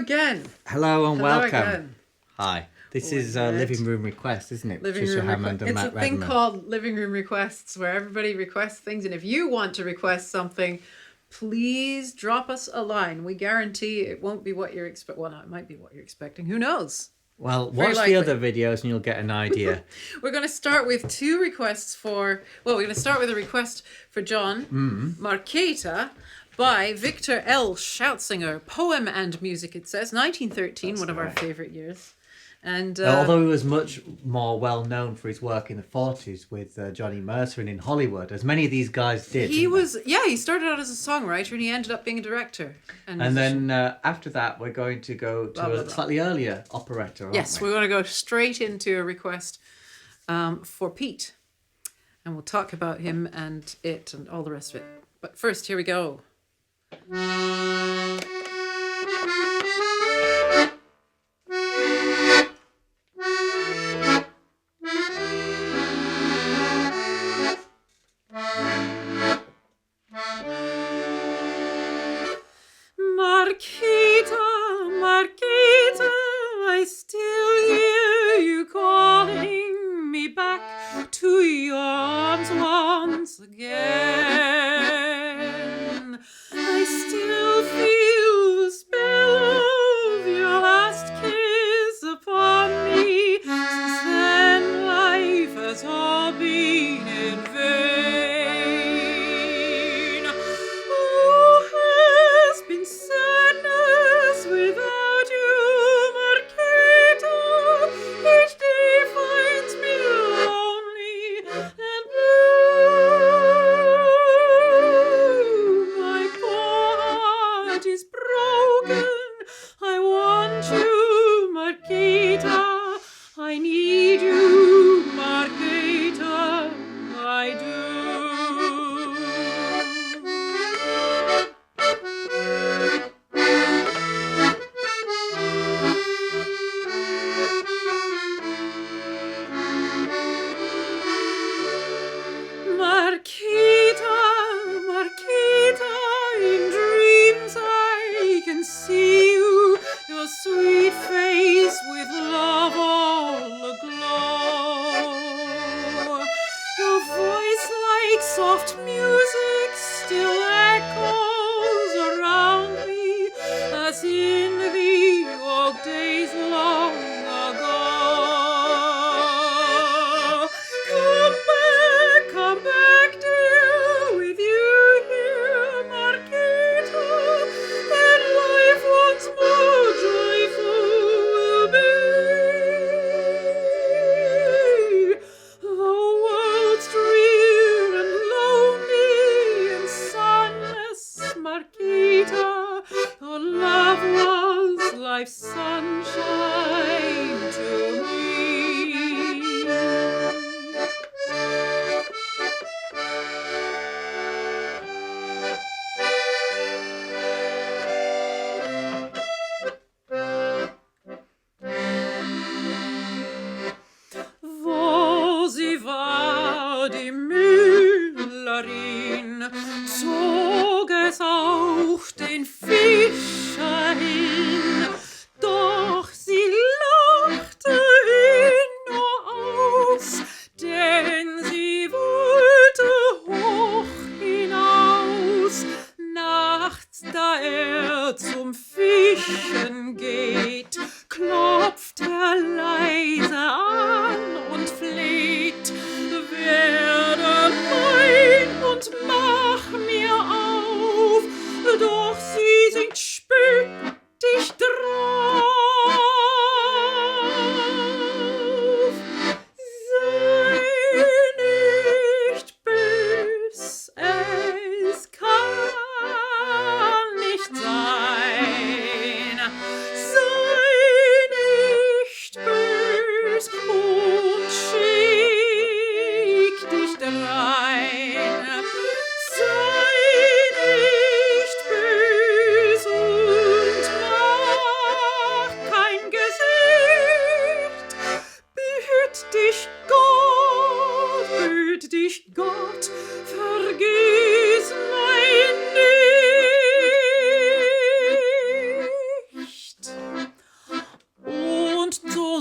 again. Hello and welcome. Again. Hi. This is Living Room Request, isn't it? Patricia Hammond and Matt Redman. It's a thing called Living Room Requests where everybody requests things. And if you want to request something, please drop us a line. We guarantee it won't be what you're expecting. Well, no, it might be what you're expecting. Who knows? Well, watch the other videos and you'll get an idea. We're going to start with two requests for... Well, we're going to start with a request for John. Marcheta by Victor L. Schautzinger. Poem and music, it says. 1913, That's one of right. our favourite years. And although he was much more well known for his work in the 40s with Johnny Mercer and in Hollywood, as many of these guys did. He started out as a songwriter and he ended up being a director. And then after that, we're going to go to a slightly earlier operetta, aren't we? Yes, we're going to go straight into a request for Pete. And we'll talk about him and it and all the rest of it. But first, here we go. Marcheta, Marcheta, I still hear you calling me back to your arms once again. I still feel the spell of your last kiss upon me. Since then life has all been in vain. Oh, has been sadness without you, Marcheta. Each day finds me lonely and blue. My poor heart is broken. I want you, Marcheta. I need you, Marcheta. I do. Marcheta, Marcheta, in dreams I can see you, your sweet face with love all aglow.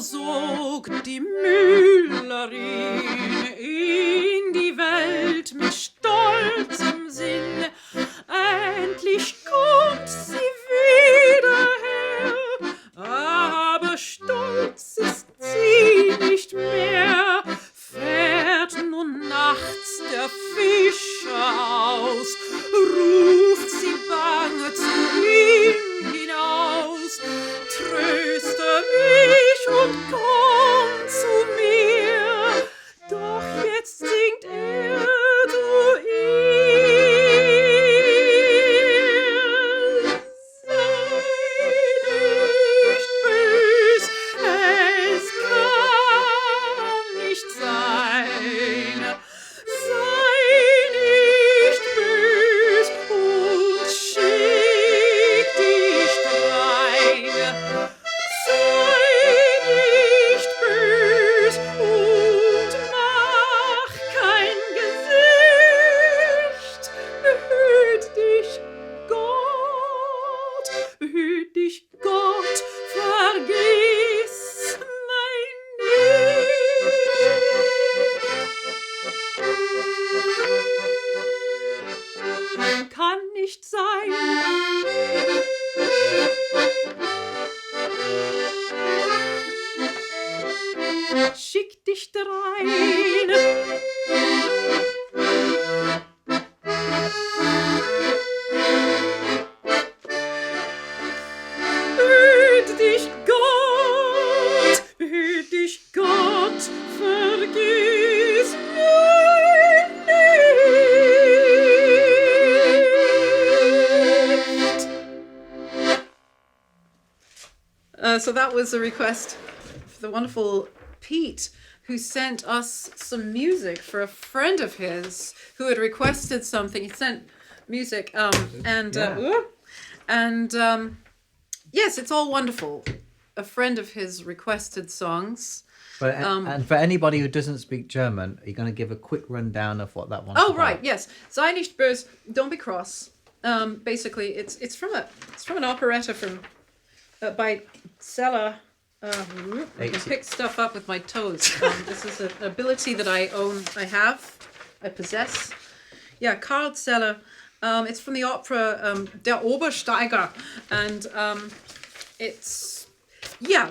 so sog die Müllerin in die Welt mit stolzem Sinn. Endlich kommt sie wieder her, aber stolz ist sie nicht mehr. Fährt nun nachts der Fischer aus, ruft sie bange zu ihm hinaus. Tröste mich und komm zu mir, doch jetzt singt er, du ihr. Sei nicht bös, es kann nicht sein. Sei nicht bös und schick dich drein. Sei nicht bös und mach kein Gesicht. Behüt dich Gott, vergiss mein nicht. Kann nicht sein. Schick dich drein. Behüt dich Gott, vergiss mein nicht. So that was a request for the wonderful Pete, who sent us some music for a friend of his who had requested something. He sent music, yes, it's all wonderful. A friend of his requested songs. But, and for anybody who doesn't speak German, are you going to give a quick rundown of what that one's Oh, about? right, yes. Sei nicht böse, don't be cross. Basically, it's from an operetta from by Cella. I can pick stuff up with my toes. This is an ability that I possess. Yeah, Karl Zeller. It's from the opera Der Obersteiger, and it's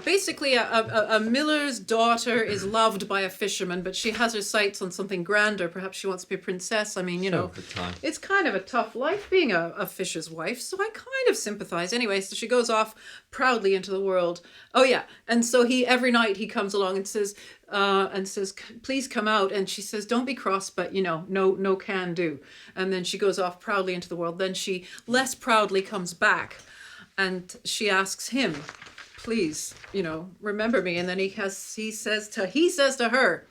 basically a miller's daughter is loved by a fisherman, but she has her sights on something grander. Perhaps she wants to be a princess. I mean, it's kind of a tough life being a fisher's wife, so I kind of sympathize. Anyway, so she goes off proudly into the world. Oh yeah, and so every night he comes along and says, please come out, and she says, don't be cross, but no can do. And then she goes off proudly into the world. Then she less proudly comes back, and she asks him, please, remember me. And then he says to her,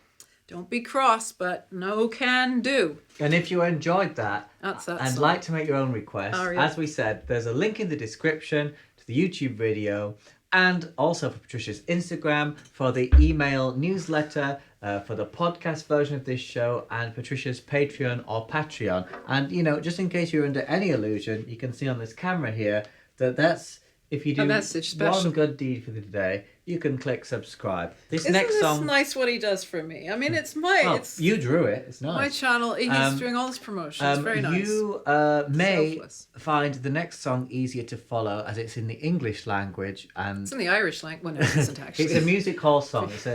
don't be cross, but no can do. And if you enjoyed that and song, like to make your own request, as we said, there's a link in the description to the YouTube video, and also for Patricia's Instagram, for the email newsletter, for the podcast version of this show, and Patricia's Patreon or Patreon. And, just in case you're under any illusion, you can see on this camera here that's... If you do one good deed for the day, you can click subscribe. Isn't this nice what he does for me? I mean, you drew it. It's nice. My channel. He's doing all this promotion. It's very nice. You may find the next song easier to follow as it's in the English language, and it's in the Irish language. No, it isn't actually. It's a music hall song. It's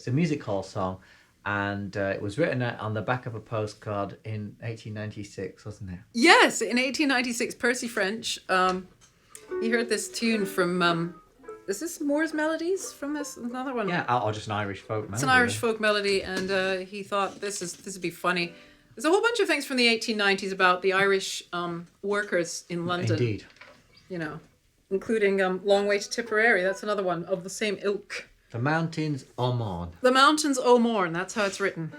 a music hall song, and it was written on the back of a postcard in 1896, wasn't it? Yes, in 1896, Percy French. He heard this tune from, is this Moore's Melodies from this? Another one? Yeah, or just an Irish folk melody. It's an Irish folk melody, and he thought this would be funny. There's a whole bunch of things from the 1890s about the Irish workers in London. Indeed. Including Long Way to Tipperary. That's another one of the same ilk. The Mountains o' Mourne. The Mountains o' Mourne, that's how it's written.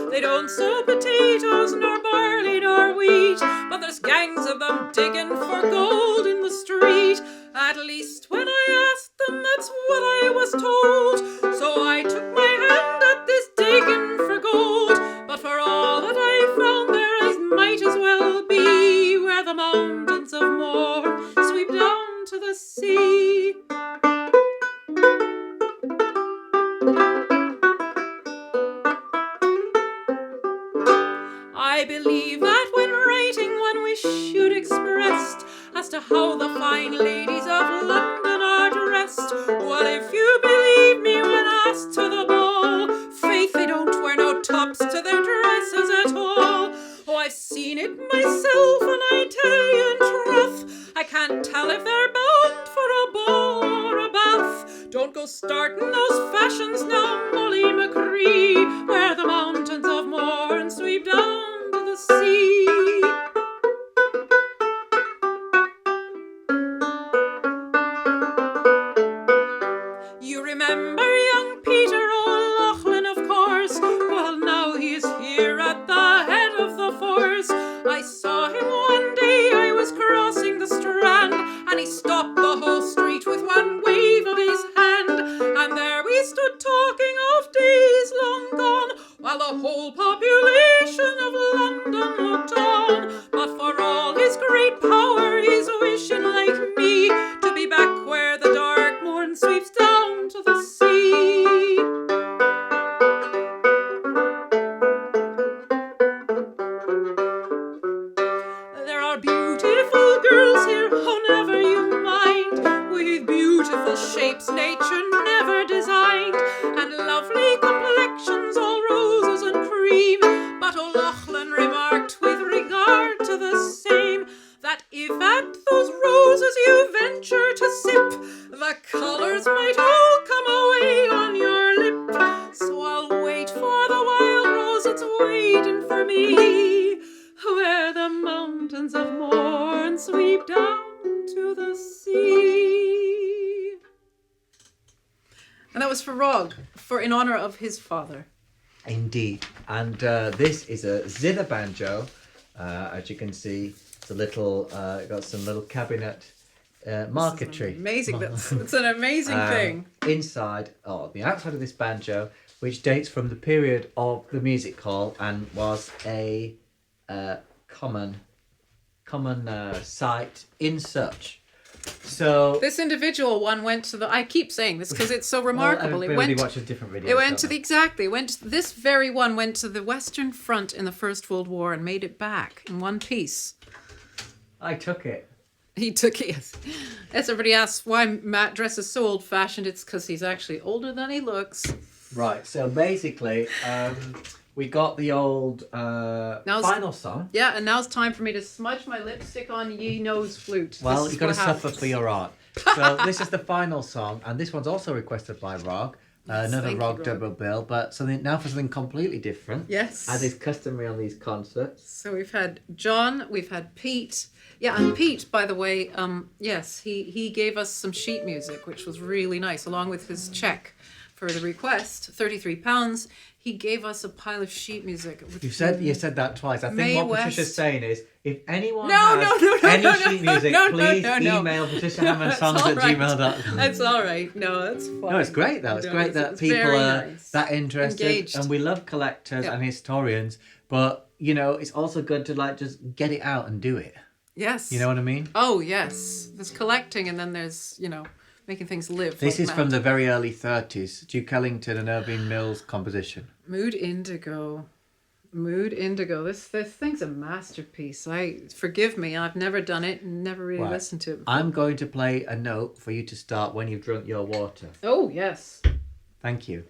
They don't sow potatoes, nor barley, nor wheat. digging for gold in the street. At least when I asked them, that's what I was told. So I took my hand at this digging for gold. But for all that I found there, as might as well be where the mountains of Mourne sweep down to the sea. I believe that when writing one wish you'd expressed as to how the fine ladies of London are dressed. Well, if you believe me when asked to the ball, faith, they don't wear no tops to their dresses at all. Oh, I've seen it myself, and I tell you in truth, I can't tell if they're bound for a ball or a bath. Don't go starting those fashions now, Molly McCree, where the mountains of Mourne sweep down to the sea. You remember young Peter O'Loughlin, of course. Well, now he is here at the head of the force. I saw him one day, I was crossing the Strand, and he stopped the whole street with one wave of his hand. And there we stood talking of days long gone, while the whole population of London looked on. But for all his great power, he's wishing like me to be back where the dark Mourne sweeps down to the sea. There are beautiful girls here, oh never you mind, with beautiful shapes nature never designed, and lovely complexions all roses and cream. But O'Loughlin remarked with regard to the same, that if at those roses you venture to sip, the colours might all come away on your lip. So I'll wait for the wild rose, it's waiting for me, where the mountains of Mourne sweep down to the sea. And that was for Rog, in honour of his father. Indeed. And this is a Zither banjo. As you can see, it's a little, got some little cabinet marquetry. Amazing. It's an amazing thing. Inside, the outside of this banjo, which dates from the period of the music hall and was a common sight in such. So this individual one went to the. I keep saying this because it's so remarkable. Everybody watches different videos. It went to this very one went to the Western Front in the First World War and made it back in one piece. I took it. He took it. Yes. As everybody asks why Matt dresses so old-fashioned, it's because he's actually older than he looks. Right. So basically, we got the old final song. Yeah, and now it's time for me to smudge my lipstick on Ye Knows Flute. Well, you've got to suffer for your art. So this is the final song, and this one's also requested by Rog. Another Rog double bill, but now for something completely different. Yes. As is customary on these concerts. So we've had John, we've had Pete. Yeah, and Pete, by the way, yes, he gave us some sheet music, which was really nice, along with his check for the request, £33. He gave us a pile of sheet music. You said that twice. I think what Patricia's saying is, if anyone has any sheet music, please email Patricia Hammond songs@gmail.com. That's all right. No, that's fine. No, it's great though. It's great that people are that interested. Engaged. And we love collectors and historians, but it's also good to just get it out and do it. Yes. You know what I mean? Oh, yes. There's collecting and then there's, making things live. This is from the very early 30s. Duke Ellington and Irving Mills composition. Mood Indigo. This thing's a masterpiece. Forgive me, I've never done it and never really listened to it before. I'm going to play a note for you to start when you've drunk your water. Oh, yes. Thank you.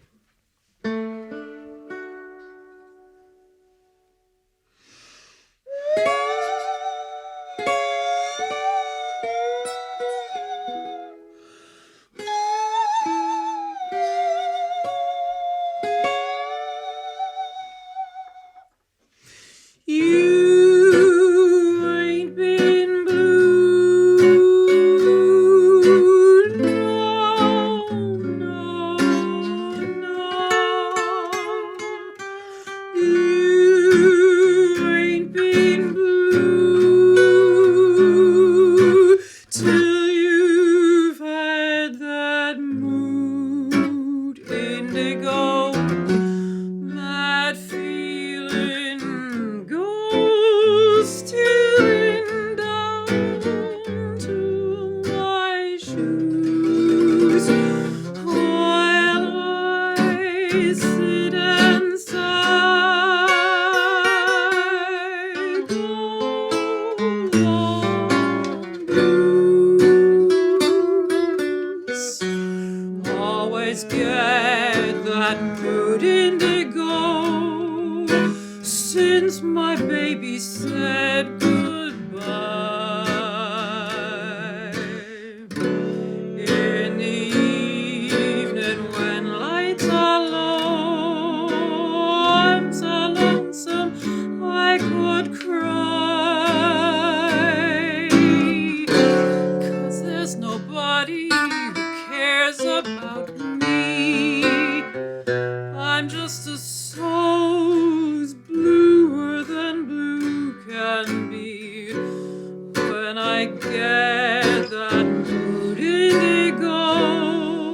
I get that mood indigo,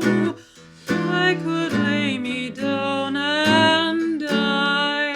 I could lay me down and die.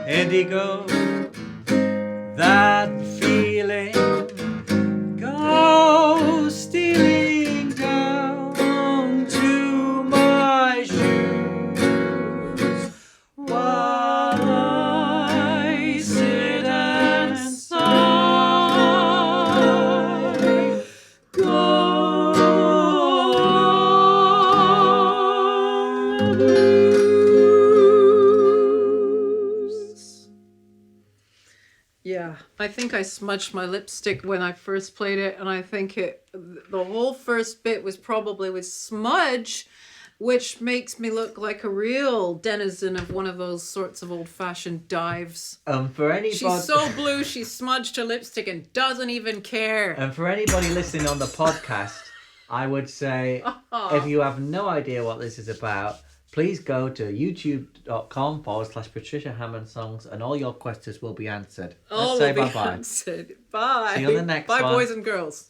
Indigo, that feeling goes stealing down to my shoes while I sit and sigh. Go along the blues. Yeah, I think I smudged my lipstick when I first played it, and I think the whole first bit was probably with smudge, which makes me look like a real denizen of one of those sorts of old-fashioned dives. For anybody, she's so blue, she smudged her lipstick and doesn't even care. And for anybody listening on the podcast, I would say, if you have no idea what this is about, please go to youtube.com/Patricia Hammond songs, and all your questions will be answered. Let's say bye-bye. Bye. See you on the next one. Bye, boys and girls.